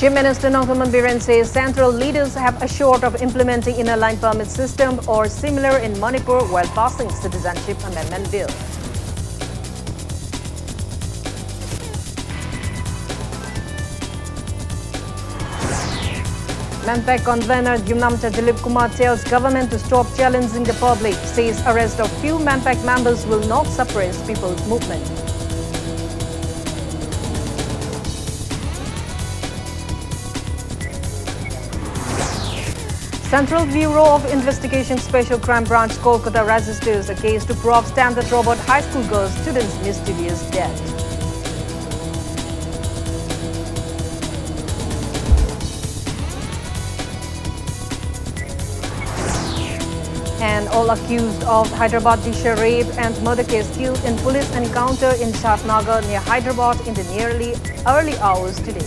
Chief Minister Nongthaman Biren says central leaders have assured of implementing inner line permit system or similar in Manipur while passing citizenship amendment bill. Manpac convener Yumnamcha Dilip Kumar tells government to stop challenging the public, says arrest of few Manpac members will not suppress people's movement. Central Bureau of Investigation Special Crime Branch Kolkata registers a case to probe Standard Robert High School girl student's mysterious death. And all accused of Hyderabad Disha rape and murder case killed in police encounter in Shatnagar near Hyderabad in the nearly early hours today.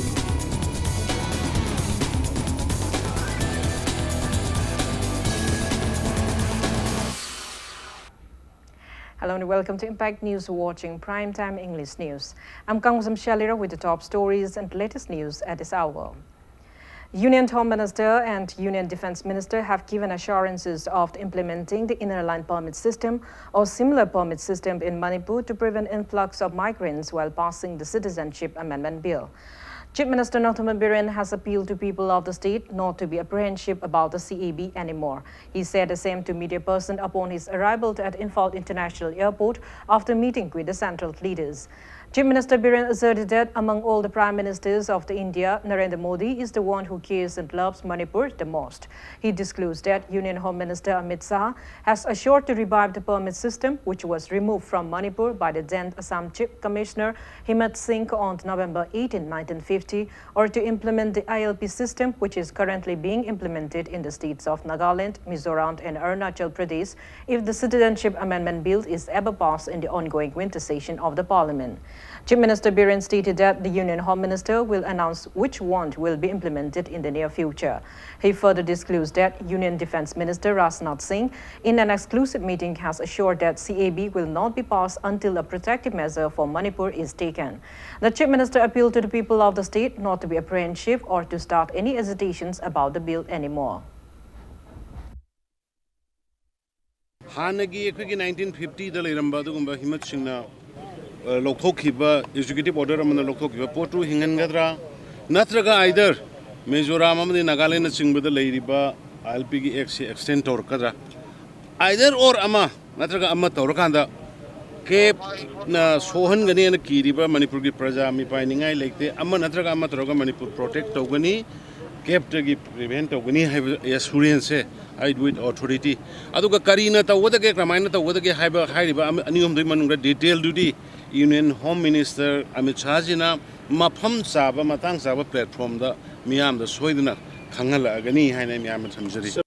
Hello and welcome to Impact News, watching Primetime English News. I'm Kangusam Shalira with the top stories and latest news at this hour. Union Home Minister and Union Defence Minister have given assurances of implementing the inner line permit system or similar permit system in Manipur to prevent influx of migrants while passing the Citizenship Amendment Bill. Chief Minister Nongthaman Biren has appealed to people of the state not to be apprehensive about the CAB anymore. He said the same to media person upon his arrival at Imphal International Airport after meeting with the central leaders. Chief Minister Biren asserted that among all the Prime Ministers of India, Narendra Modi is the one who cares and loves Manipur the most. He disclosed that Union Home Minister Amit Shah has assured to revive the permit system, which was removed from Manipur by the then Assam Chief Commissioner Himat Singh on November 18, 1950, or to implement the ILP system, which is currently being implemented in the states of Nagaland, Mizoram, and Arunachal Pradesh, if the Citizenship Amendment Bill is ever passed in the ongoing winter session of the Parliament. Chief Minister Biren stated that the Union Home Minister will announce which one will be implemented in the near future. He further disclosed that Union Defence Minister Rajnath Singh, in an exclusive meeting, has assured that CAB will not be passed until a protective measure for Manipur is taken. The Chief Minister appealed to the people of the state not to be apprehensive or to start any hesitations about the bill anymore. Hanagi 1950 da leiramba dugumba Himat Singhna Lokhokiba executive order amana Lokhokiba potu hingangadra natraga either Mizoram amadi Nagaland singbada leiriba ILP gi extend torkadra either or ama natraga amma torkanda ke na sohan gani na kiriba Manipur gi praja mi painingai lekte amma natraga amma torga Manipur protect togani kept gi prevent togani have assurance I do it authority aduga karina tawada ke kramaina tawada ke haiba hairiba aniyom dui manunga detail duty Union Home Minister Amit Shah jina mafam saba matang saba platform da miyam da soidna khangala agani haina miyam thamjari.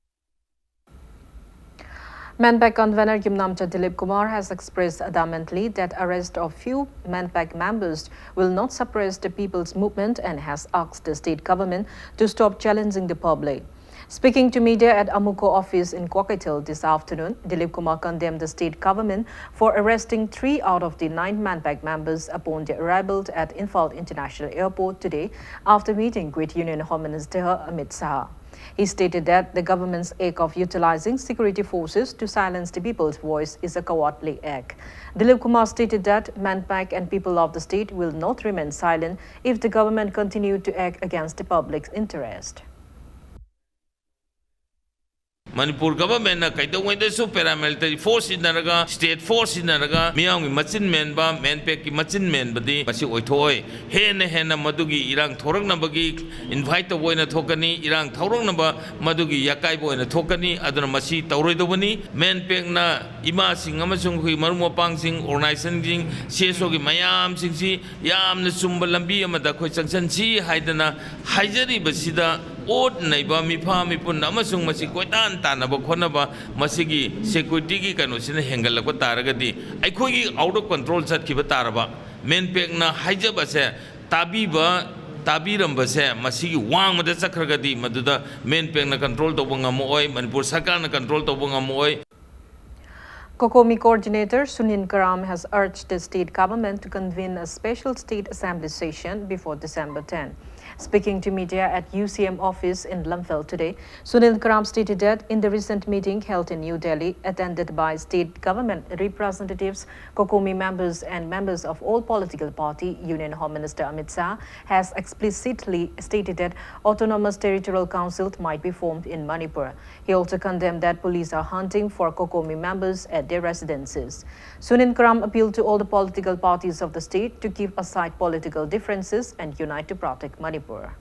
Manpac convener Yumnamcha Dilip Kumar has expressed adamantly that arrest of few Manpac members will not suppress the people's movement and has asked the state government to stop challenging the public. Speaking to media at Amuko office in Kwakatel this afternoon, Dilip Kumar condemned the state government for arresting 3 out of the 9 Manpac members upon their arrival at Imphal International Airport today after meeting with Union Home Minister Amit Shah. He stated that the government's act of utilizing security forces to silence the people's voice is a cowardly act. Dilip Kumar stated that Manpac and people of the state will not remain silent if the government continued to act against the public's interest. Manipur government na kaidawai su paramilitary force inaraga state force inaraga miyang machin men ba Manpac ki machin men badi masi oithoi hena madugi irang thorang na bagi invite boina thokani irang thorang na ba madugi yakai boina thokani aduna masi tauroi dobani Manpac na ima sing amasung hui marumo pang sing organization sing seso gi mayam sing si yamna sumba lambi amada khoi changchan si haidana haijari basida Old neighbor mi pa mi pun amasung masi koitan tanaba khonaba masigi security gi kanosina hengalakwa taragadi aikoi gi out of control chatkiba taraba Manpac na haijaba se tabiramba se masigi wang mada chakragadi maduda Manpac na control tawba ngamoi Manipur sarkar na control tawba ngamoi. Kokomi coordinator Sunin Karam has urged the state government to convene a special state assembly session before December 10. Speaking to media at UCM office in Lamphel today, Sunil Karam stated that in the recent meeting held in New Delhi, attended by state government representatives, COCOMI members and members of all political party, Union Home Minister Amit Shah has explicitly stated that autonomous territorial council might be formed in Manipur. He also condemned that police are hunting for COCOMI members at their residences. Sunil Karam appealed to all the political parties of the state to keep aside political differences and unite to protect Manipur.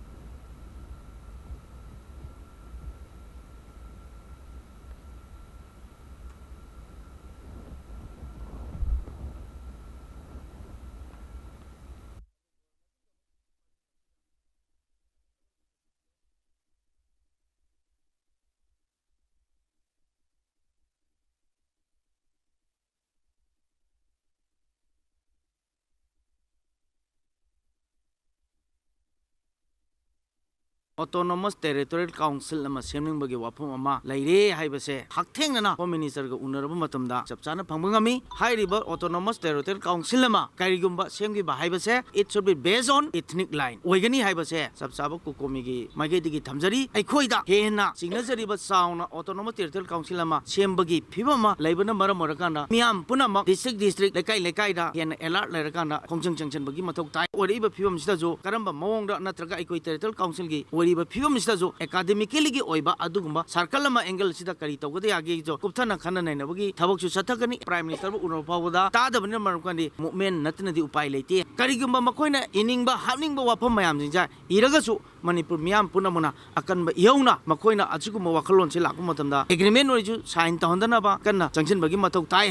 Autonomous Territorial Council ama semning bagi wapum ama laire haibase haktheng na Home Minister ga unarabu matamda chapchana phangmangami hairiba Autonomous Territorial Council ama kairigumba semgi ba haibase it should be based on ethnic line oigani haibase chapchaba kokomi gi magedi gi thamjari aikhoida hena signajari ba sauna Autonomous Territorial Council ama sembagi phibama laibana maram morakana miam punama district lekai da hena alert lerakana khongjang changchan bagi mathok tai oriba phibam sida jo karamba mawongda natraga aikoi Territorial Council gi Pivum Stazo, academically Oiba Adugumba, Sarkalama Angle Sida Karito, Agizo, Kuptana Kana Navagi, Tabok Satakani, Prime Minister Unopavoda, Tada Marukandi, Men Natinati Upilate, Karigumba Makoina, Iningba, Havingba Wapamayam, Iragasu, Manipur Miam Punamuna, Akan Yona, Makoina, Atsukuma Wakalon Silakumatanda, Agreement Oriju, signed Tondanaba, Kana, Junction Bagimatok Tai.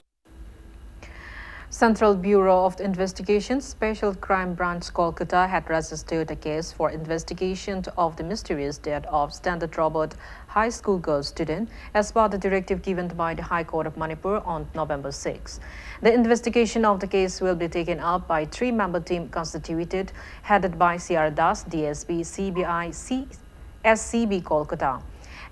Central Bureau of Investigation Special Crime Branch Kolkata had registered a case for investigation of the mysterious death of Standard Robert High School girl student as per the directive given by the High Court of Manipur on November 6. The investigation of the case will be taken up by a 3-member team constituted, headed by CR Das, DSP, CBI, SCB Kolkata.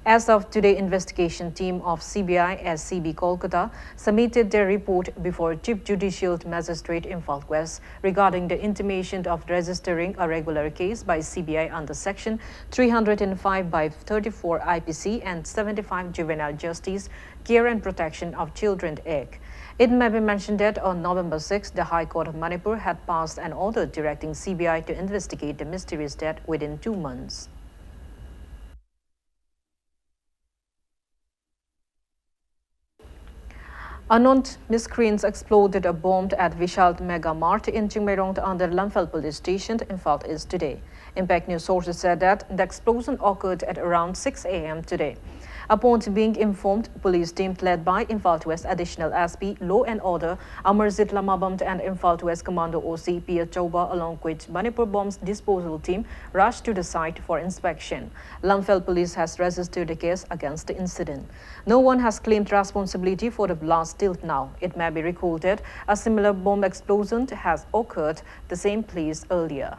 As of today, investigation team of CBI SCB Kolkata submitted their report before Chief Judicial Magistrate Imphal West regarding the intimation of registering a regular case by CBI under Section 305/34 IPC and 75 Juvenile Justice Care and Protection of Children Act. It may be mentioned that on November 6, the High Court of Manipur had passed an order directing CBI to investigate the mysterious death within 2 months. Unknown miscreants exploded a bomb at Vishal Mega Mart in Chingmairong under Lamphel Police Station in Imphal East today. Impact News sources said that the explosion occurred at around 6 a.m. today. Upon being informed, police team led by Imphal West Additional SP, Law and Order, Amarjit Lamabam and Imphal West Commando OC Pia Chauba along with Manipur Bombs Disposal Team rushed to the site for inspection. Lamphel Police has registered a case against the incident. No one has claimed responsibility for the blast till now. It may be recalled that a similar bomb explosion has occurred the same place earlier.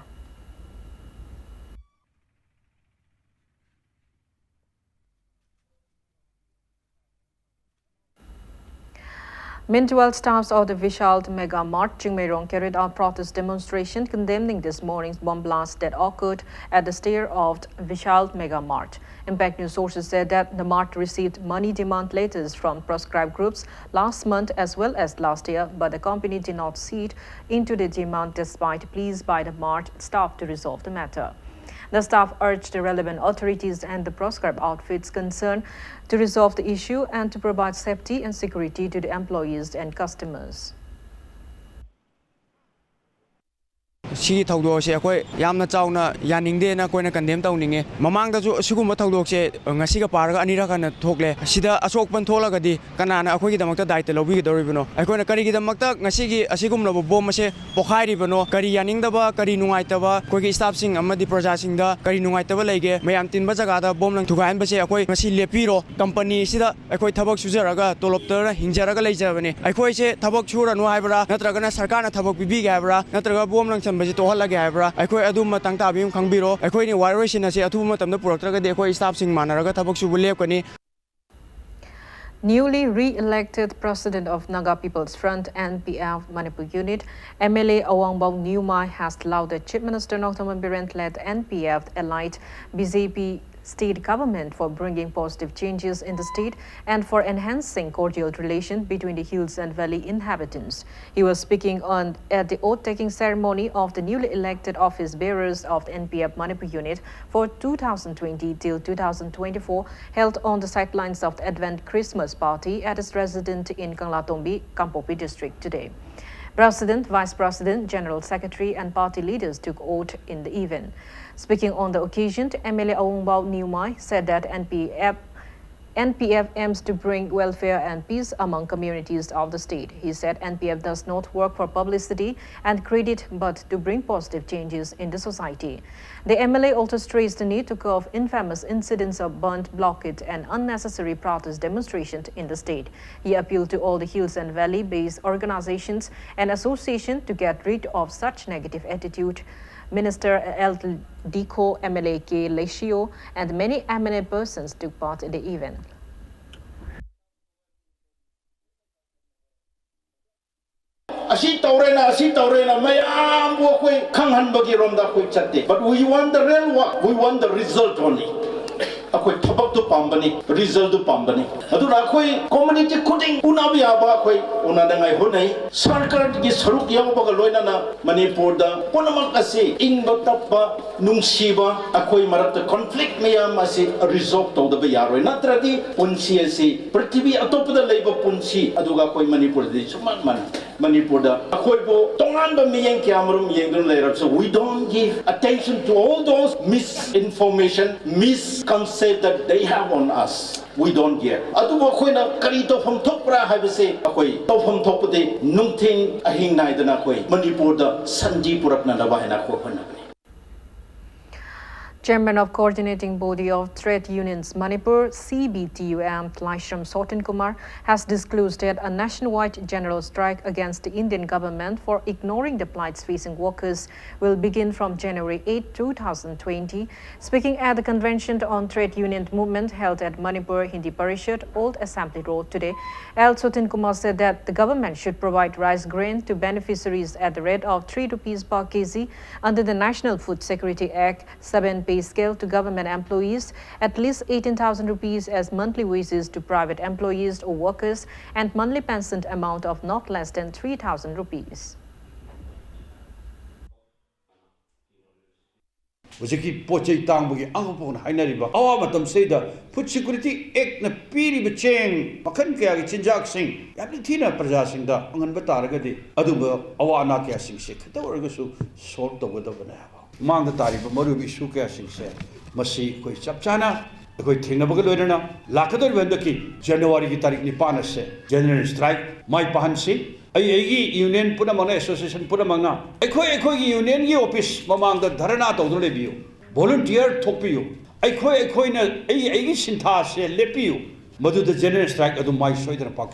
Meanwhile, staffs of the Vishal Mega Mart Chingmairong carried out protest demonstration condemning this morning's bomb blast that occurred at the stair of Vishal Mega Mart. Impact News sources said that the mart received money demand letters from proscribed groups last month as well as last year, but the company did not cede into the demand despite pleas by the mart staff to resolve the matter. The staff urged the relevant authorities and the proscribed outfits concerned to resolve the issue and to provide safety and security to the employees and customers. She Taudosi, Yamna Tauna, Yaningdena, Quena condemned Towning, Mamanga Suguma Taudoxe, Nasiga Parga, Anirakana Togle, Sida Asok Pantolagadi, Kanana, Aqui the Mata Dital, Vigoribano. I couldn't carry the Mata, Nasigi, Asigum of Bomase, Pohai Ribano, Kari Yaningdaba, Kari Nuaitava, Quaki Stapsing, Amadi Processing the Kari Nuaitava Lege, Mayamtin Bazagata, Bomlang to Gambase, Aqui, Masi Lepiro, Company Sida, Aqui Tabak Suzeraga, Tolopter, Hinjaraga Lejavani. I quite say Tabak Chura, Noivra, Natragana Sarkana Tabak Bigabra, Natraga Bomlang. Tohala Gabra, I quite Aduma Tangtabim Kangbiro, I quite Wiration as a Atuma and the Proctor, they quite stopping Manaraga Tabak Subulekani. Newly re-elected President of Naga People's Front NPF Manipur Unit, MLA Awangbong Nyumai has lauded Chief Minister Nongthaman Biren-led NPF allied BJP state government for bringing positive changes in the state and for enhancing cordial relations between the hills and valley inhabitants. He was speaking at the oath-taking ceremony of the newly elected office bearers of the NPF Manipur Unit for 2020 till 2024, held on the sidelines of the Advent Christmas party at his residence in Kanglatombi, Kampopi district today. President, Vice President, General Secretary and party leaders took oath in the event. Speaking on the occasion, MLA Awangbong Nyumai said that NPF aims to bring welfare and peace among communities of the state. He said NPF does not work for publicity and credit but to bring positive changes in the society. The MLA also stressed the need to curb infamous incidents of burnt, blockade and unnecessary protest demonstrations in the state. He appealed to all the hills and valley-based organizations and associations to get rid of such negative attitude. Minister El Dico, MLA K. Leshio, and many eminent persons took part in the event. Asi taurena mayam wo koi khanghan bagi romda koi chatte, but we want the real work, we want the result only. Akoi thabak tu pambani, result tu pambani. Aduna akoi community cutting unabi aba akoi unadangai honai sarkar ki saruk yaw baga loina na Manipur da ponamak asi ingba tappa nungsiba akoi marat conflict mayam asi resolve to the bayaroi natrati punsi asi prithvi atopada leiba punsi aduga koi Manipur di suman man Manipur da akoi bo tongan ba miyeng kyamarum yengdun leirap, so we don't give attention to all those misinformation, misconceptions that they have on us. We don't get. Adu bo koi na karito from topra habise akoi to from topade nungting ahing naidana koi Manipur da sanji purak na labahena ko hana. Chairman of Coordinating Body of Trade Unions Manipur, CBTUM, Tlaishram Sotin Kumar, has disclosed that a nationwide general strike against the Indian government for ignoring the plights facing workers will begin from January 8, 2020. Speaking at the Convention on Trade Union Movement held at Manipur Hindi Parishad, Old Assembly Road today, L. Sotin Kumar said that the government should provide rice grain to beneficiaries at the rate of 3 rupees per kg under the National Food Security Act, 7 pay scale to government employees, at least 18,000 rupees as monthly wages to private employees or workers, and monthly pension amount of not less than 3,000 rupees. Wajiki pochai tang bagi angpon hainariba awa matam seida Food Security Act na piri becheng makan kaya gi chinjak sing yapni thina praja sing da angan bataraga di aduba awa na kya sing se khata orga su solve to goda bana mang da tariba maru bi su kya sing se masi koi chapchana koi thina baga loirana lakador bandaki January ki tarik ni 5 se general strike mai pahan se Aigi union puna mana association puna mana ekoi union gi office mamang da dharana to dole biu volunteer thokpiu ekoi na aigi sintha se lepiu madu the general strike adu mai soidana pak.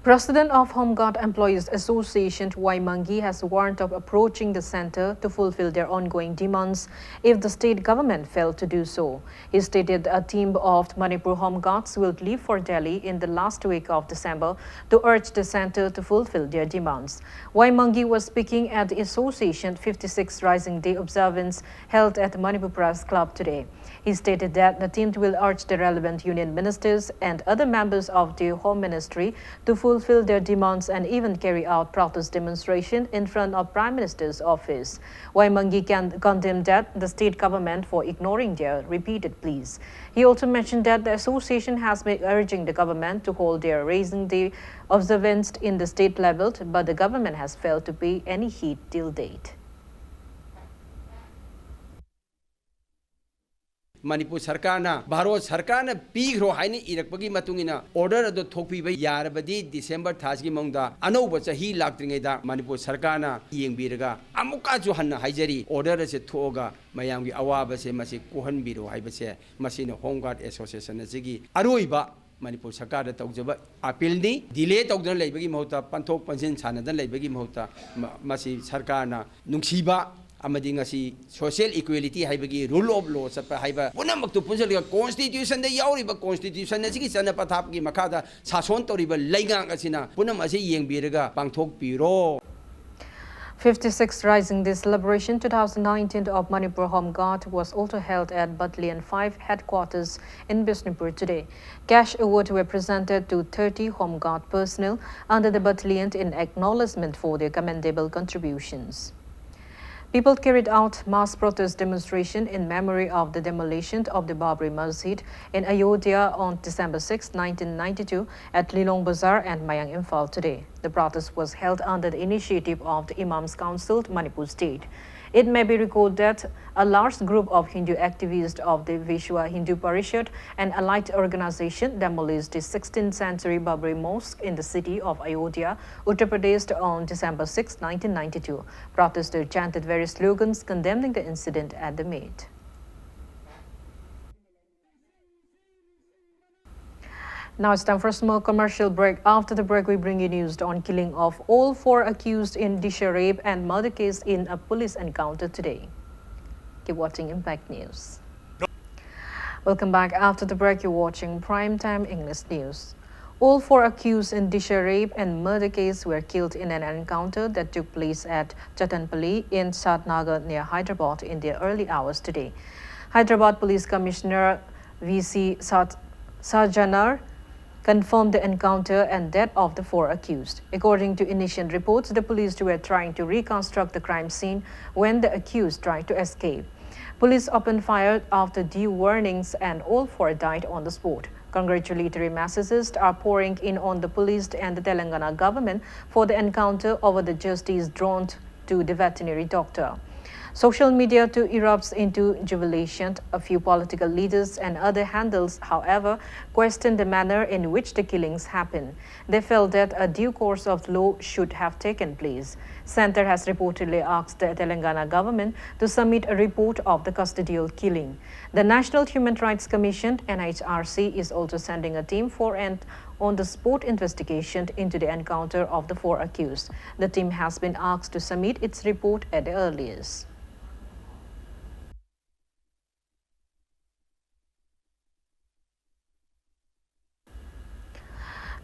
President of Home Guard Employees Association Waimangi has warned of approaching the center to fulfill their ongoing demands if the state government failed to do so. He stated a team of Manipur Home Guards will leave for Delhi in the last week of December to urge the center to fulfill their demands. Waimangi was speaking at the association 56th Rising Day observance held at the Manipur Press Club today. He stated that the team will urge the relevant union ministers and other members of the Home Ministry to fulfill their demands and even carry out protest demonstration in front of Prime Minister's office. Waimangi condemned that the state government for ignoring their repeated pleas. He also mentioned that the association has been urging the government to hold their Raising Day observance in the state level, but the government has failed to pay any heed till date. Manipur Sarkana, Bharat Sarkana, Pigro Haini Irakbagi Matungina, order of the Topi Yarabadi, December Tasgi Monda, Anoba Sahi Lakringeda, Manipur Sarkana, Ying Biraga, Amuka Johanna Hajari, order as a Toga, Mayami Awabase, Masi Kuhan Biro, Hibase, Masino Home Guard Association, Zigi, Aruiba. Manipur Sarkar Tokjaba appeal delay Tokdan Labagi Mota, Pantok Pansin Sana, the Labagi Mota, Masi Sarkana, Nungsiba, amadi ngasi social equality haibagi rule of law chapa haiba punamak tu punjal constitution da yauriba constitution na sigi chana pathap gi makada sason toriba leingang asina punam ase yengbiraga pangthok piro. 56th Rising Day celebration 2019 of Manipur Home Guard was also held at Battalion 5 headquarters in Bishnupur today. Cash awards were presented to 30 Home Guard personnel under the battalion in acknowledgement for their commendable contributions. People carried out mass protest demonstration in memory of the demolition of the Babri Masjid in Ayodhya on December 6, 1992 at Lilong Bazar and Mayang Imphal today. The protest was held under the initiative of the Imams Council, Manipur State. It may be recalled that a large group of Hindu activists of the Vishwa Hindu Parishad, an allied organization, demolished the 16th century Babri Mosque in the city of Ayodhya, Uttar Pradesh on December 6, 1992. Protesters chanted various slogans condemning the incident at the meet. Now it's time for a small commercial break. After the break, we bring you news on killing of all 4 accused in Disha rape and murder case in a police encounter today. Keep watching Impact News. Welcome back. After the break, you're watching Primetime English News. All 4 accused in Disha rape and murder case were killed in an encounter that took place at Chatanpally in Sadnagar near Hyderabad in the early hours today. Hyderabad Police Commissioner V.C. Sarjanar confirmed the encounter and death of the 4 accused. According to initial reports, the police were trying to reconstruct the crime scene when the accused tried to escape. Police opened fire after due warnings and all 4 died on the spot. Congratulatory messages are pouring in on the police and the Telangana government for the encounter over the justice drawn to the veterinary doctor. Social media too erupts into jubilation. A few political leaders and other handles, however, questioned the manner in which the killings happened. They felt that a due course of law should have taken place. Center has reportedly asked the Telangana government to submit a report of the custodial killing. The National Human Rights Commission, NHRC, is also sending a team for an on-the-spot investigation into the encounter of the 4 accused. The team has been asked to submit its report at the earliest.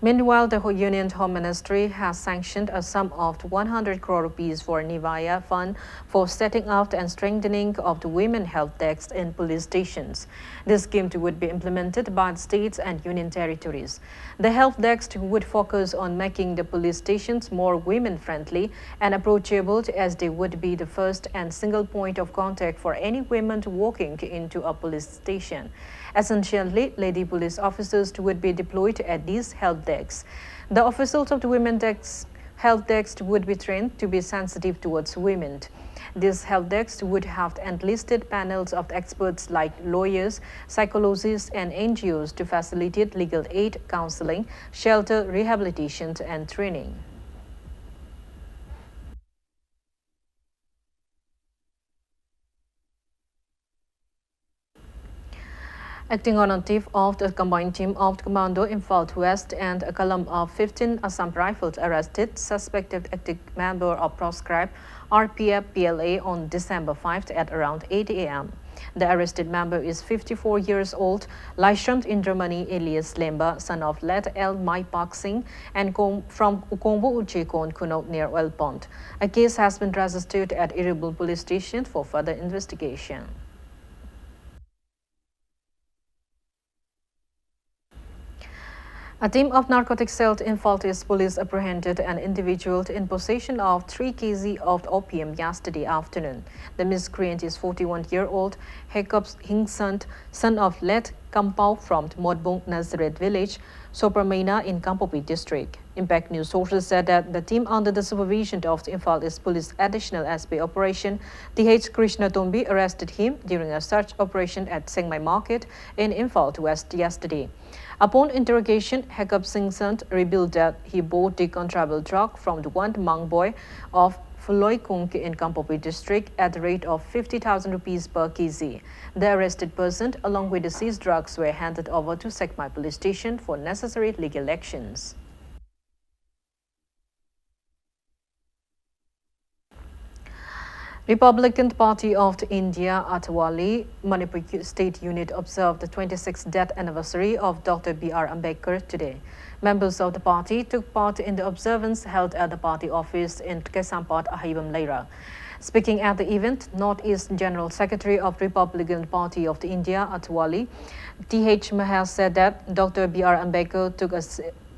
Meanwhile, the Union Home Ministry has sanctioned a sum of 100 crore rupees for Nivaya Fund for setting up and strengthening of the women help desks in police stations. This scheme would be implemented by the states and union territories. The help desk would focus on making the police stations more women-friendly and approachable, as they would be the first and single point of contact for any women walking into a police station. Essentially, lady police officers would be deployed at these help desks. The officials of the women desk help desk would be trained to be sensitive towards women. This help desk would have enlisted panels of experts like lawyers, psychologists, and NGOs to facilitate legal aid, counseling, shelter, rehabilitation, and training. Acting on a tip of the combined team of the Commando Imphal West and a column of 15 Assam Rifles arrested suspected active member of proscribed RPF PLA on December 5 at around 8 a.m. The arrested member is 54 years old, licensed in Germany, alias Lemba, son of Let El Mai Pak Singh, and from Ukongbo Uchekon, Kunot near Oil Pond. A case has been registered at Iribul Police Station for further investigation. A team of narcotics cell in Faltis police apprehended an individual in possession of 3 kg of opium yesterday afternoon. The miscreant is 41-year-old Jacob Hingsant, son of Let Kampau from Modbong Nazareth village, Sopermena in Kampopi district. Impact News sources said that the team under the supervision of the Imphal Police Additional SP Operation T.H. Krishna Tombi arrested him during a search operation at Sengmai Market in Imphal West yesterday. Upon interrogation, Jacob Singh revealed that he bought the contraband drug from the one Mangboy of Fuloikung in Kampopi district at the rate of 50,000 rupees per kg. The arrested person, along with the seized drugs, were handed over to Sekmai police station for necessary legal actions. Republican Party of India Atwali, Manipur State Unit observed the 26th death anniversary of Dr. B.R. Ambedkar today. Members of the party took part in the observance held at the party office in Kesampat, Ahibam Leira. Speaking at the event, Northeast General Secretary of Republican Party of India Atwali, T.H. Mahar said that Dr. B.R. Ambedkar took a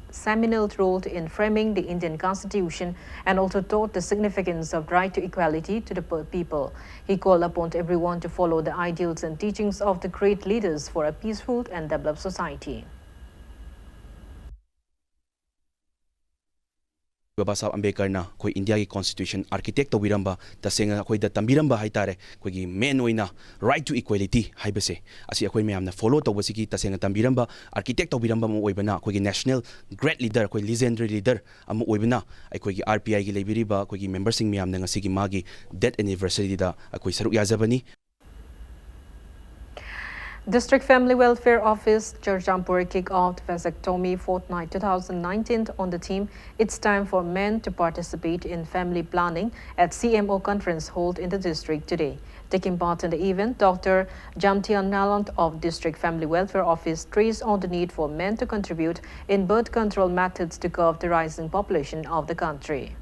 seminal role in framing the Indian Constitution and also taught the significance of right to equality to the people. He called upon everyone to follow the ideals and teachings of the great leaders for a peaceful and developed society. Baba Sahab Ambedkar na koi India ki constitution architect to biramba tasenga koi da tambiramba haitare koi gi main oina right to equality haibase asi akoi mayam na follow to basiki tasenga tambiramba architect to biramba mo oibana koi gi national great leader koi legendary leader am oibana akoi gi RPI gi lebiriba koi gi member sing mayam na ngasi gi magi death anniversary da akoi saruk yazabani. District Family Welfare Office, Churchampur kicked off vasectomy fortnight 2019 on the theme "It's time for men to participate in family planning" at CMO conference held in the district today. Taking part in the event, Dr. Jamtian Naland of District Family Welfare Office stressed on the need for men to contribute in birth control methods to curb the rising population of the country.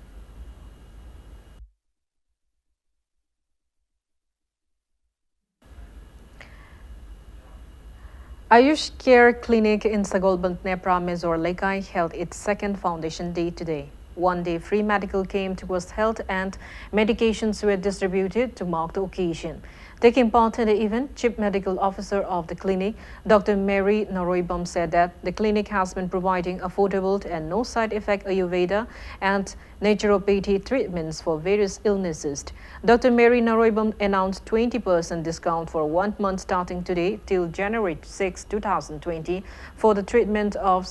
Ayush Care Clinic in Sagolbant Nepra, Mizor Lekai held its second foundation day today. One-day free medical camp was held and medications were distributed to mark the occasion. Taking part in the event, Chief Medical Officer of the clinic, Dr. Mary Naroibam, said that the clinic has been providing affordable and no side-effect Ayurveda and naturopathy treatments for various illnesses. Dr. Mary Naroibam announced 20% discount for 1 month starting today till January 6, 2020 for the treatment of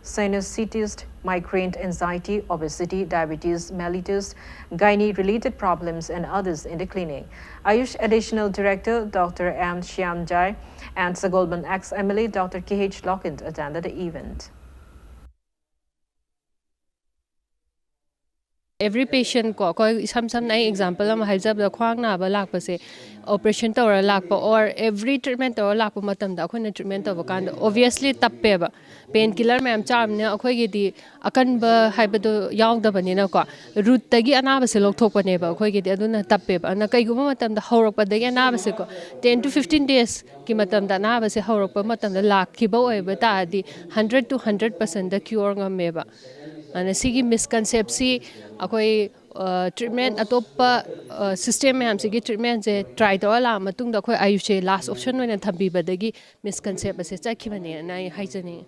sinusitis, migraine, anxiety, obesity, diabetes mellitus, gynae-related problems, and others in the clinic. Ayush Additional Director Dr. M. Shyamjai and Sagolban ex-MLA Dr. K.H. Lockint attended the event. Every patient ko some example am haizab da khwang na ba lak pa se operation to ra lak pa or every treatment to lak pa matam da khoi treatment to kan obviously tappe ba painkiller ma'am charm ne akhoi gi di akan ba haiba do yaw da bani na ko root ta gi ana ba se lok thok pa ne ba akhoi gi di aduna tappe ba na kai gu matam da horok pa da gi ana ba se ko 10 to 15 days ki matam da na ba se horok pa matam da lak ki ba oi ba ta di 100 to 100% da cure ngam me ba ana sigi misconception akoi treatment atopa system am sigi treatment je try to ala matung da khoi ayushe last option when thambi badagi misconception ase chakhibane na haijani.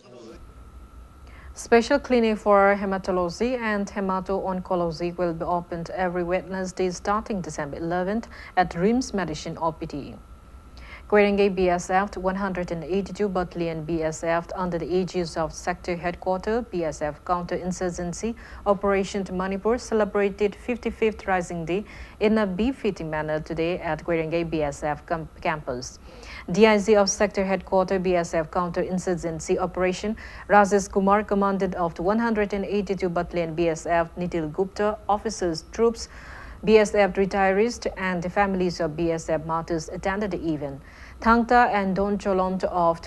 Special clinic for hematology and hemato-oncology will be opened every Wednesday starting December 11th at RIMS Medicine OPD. Kwerenge BSF 182 Battalion BSF under the aegis of Sector Headquarters BSF Counter-Insurgency Operation to Manipur celebrated 55th Rising Day in a befitting manner today at Kwerenge BSF campus. DIG of Sector Headquarters BSF Counter-Insurgency Operation Rajesh Kumar, Commandant of the 182 Battalion BSF Nitil Gupta, officers, troops, BSF retirees and the families of BSF martyrs attended the event. Thangta and Don Cholont of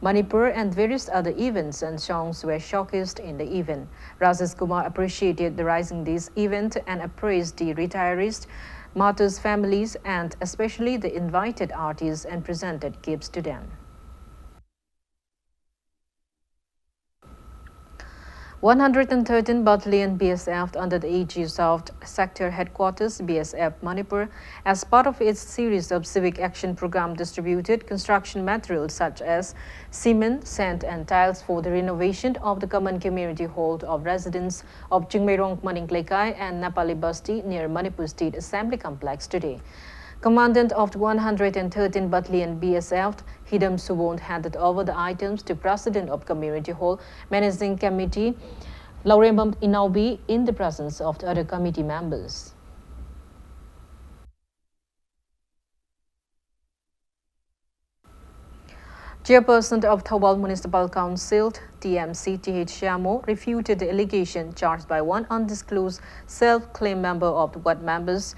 Manipur and various other events and songs were showcased in the event. Rajesh Kumar appreciated the Rising Days event and appraised the retirees, martyrs' families, and especially the invited artists and presented gifts to them. 113 Battalion BSF under the aegis of Sector Headquarters BSF Manipur, as part of its series of civic action program, distributed construction materials such as cement, sand and tiles for the renovation of the common community hall of residents of Chingmerong Maninglekai and Napali Basti near Manipur State Assembly Complex today. Commandant of the 113 Battalion BSF, Hidam Subond, handed over the items to President of Community Hall Managing Committee, Laurembam Inaubi, in the presence of the other committee members. Chairperson of Thobal Municipal Council, TMC, T.H. Shamo, refuted the allegation charged by one undisclosed self-claimed member of the ward members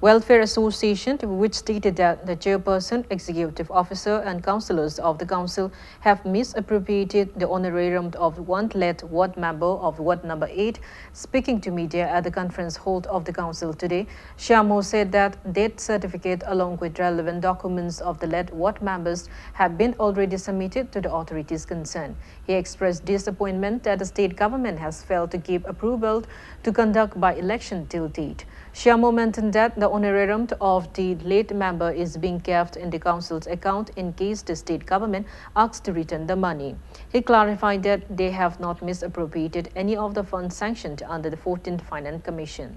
Welfare Association, which stated that the chairperson, executive officer, and councillors of the council have misappropriated the honorarium of one led ward member of Ward Number 8. Speaking to media at the conference held of the council today, Shamo said that death certificate along with relevant documents of the led ward members have been already submitted to the authorities concerned. He expressed disappointment that the state government has failed to give approval to conduct by-election till date. Shamo mentioned that the honorarium of the late member is being kept in the council's account in case the state government asks to return the money. He clarified that they have not misappropriated any of the funds sanctioned under the 14th Finance Commission.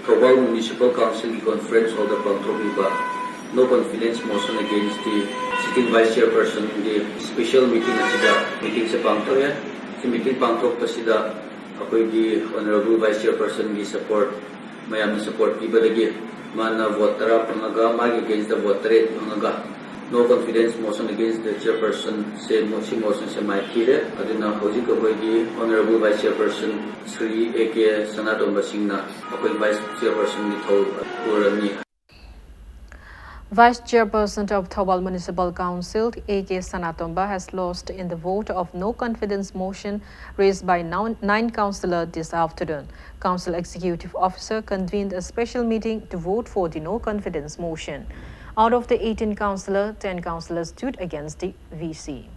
Thobal Municipal Council conference holder Pangtropiba, no confidence motion against the sitting vice chairperson in the special meeting sa Pangtroya. The meeting Pangtrop pasida ako'y honorable vice chairperson gi support mayam support ibadagi mana votera pangaga mag against the voter pangaga no confidence motion against the chairperson se motion se mai kire aduna hoji ko gi honorable vice chairperson Sri AK Sanatomba Singna ako'y vice chairperson ni thol urami. Vice Chairperson of Thobal Municipal Council, AK Sanatomba, has lost in the vote of no confidence motion raised by 9 councillors this afternoon. Council Executive Officer convened a special meeting to vote for the no confidence motion. Out of the 18 councillors, 10 councillors stood against the VC.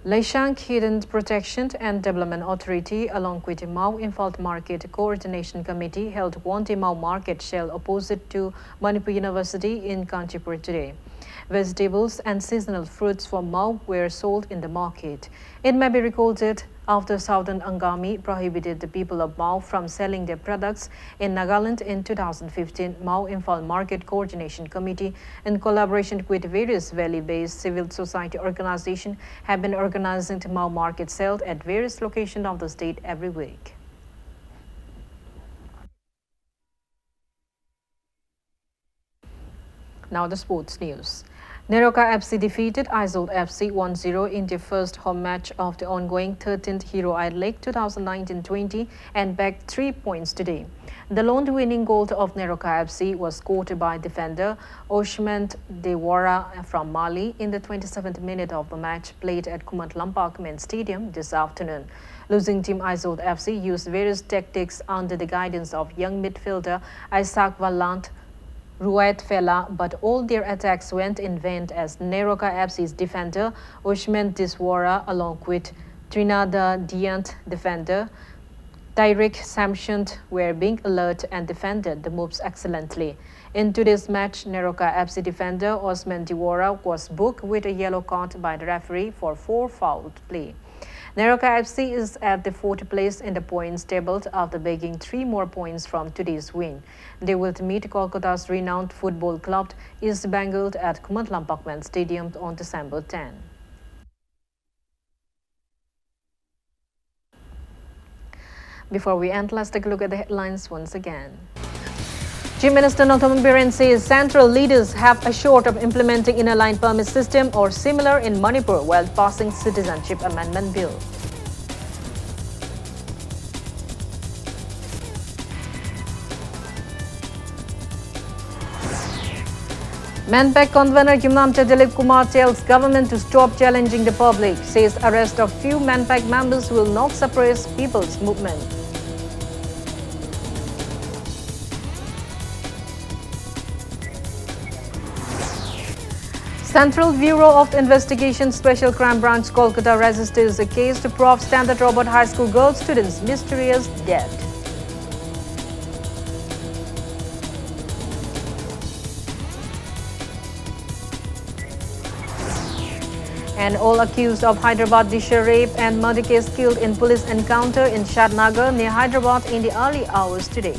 Laishang Hidden Protection and Development Authority, along with the Mau Imphal Market Coordination Committee, held one day Mau market sale opposite to Manipur University in Kanchipur today. Vegetables and seasonal fruits from Mau were sold in the market. It may be recalled that after Southern Angami prohibited the people of Mau from selling their products in Nagaland in 2015, Mau Imphal Market Coordination Committee, in collaboration with various valley-based civil society organizations, have been organizing the Mau market sale at various locations of the state every week. Now the sports news. Neroka FC defeated Aizawl FC 1-0 in the first home match of the ongoing 13th Hero Idol League 2019-20 and bagged 3 points today. The lone winning goal of Neroka FC was scored by defender Oshman Dewara from Mali in the 27th minute of the match played at Kumant Lampak Main Stadium this afternoon. Losing team Aizawl FC used various tactics under the guidance of young midfielder Isaac Vallant, Ruat Fela, but all their attacks went in vain as Neroka FC's defender Oshman Diswara, along with Trinada Diant defender Tyrik Samshant, were being alert and defended the moves excellently. In today's match, Neroka FC defender Osman Diwara was booked with a yellow card by the referee for 4 foul play. Neroka FC is at the 4th place in the points table after bagging 3 more points from today's win. They will meet Kolkata's renowned football club East Bengal at Kumant Lampak Main Stadium on December 10. Before we end, let's take a look at the headlines once again. Chief Minister Nothomum Biren says central leaders have assured of implementing inner line permit system or similar in Manipur while passing citizenship amendment bill. Manpack convener Yumnamcha Dilip Kumar tells government to stop challenging the public, says arrest of few Manpack members will not suppress people's movement. Central Bureau of Investigation Special Crime Branch Kolkata registers a case to Prof. Standard Robert High School girl student's mysterious death. And all accused of Hyderabad Disha rape and murder case killed in police encounter in Shadnagar near Hyderabad in the early hours today.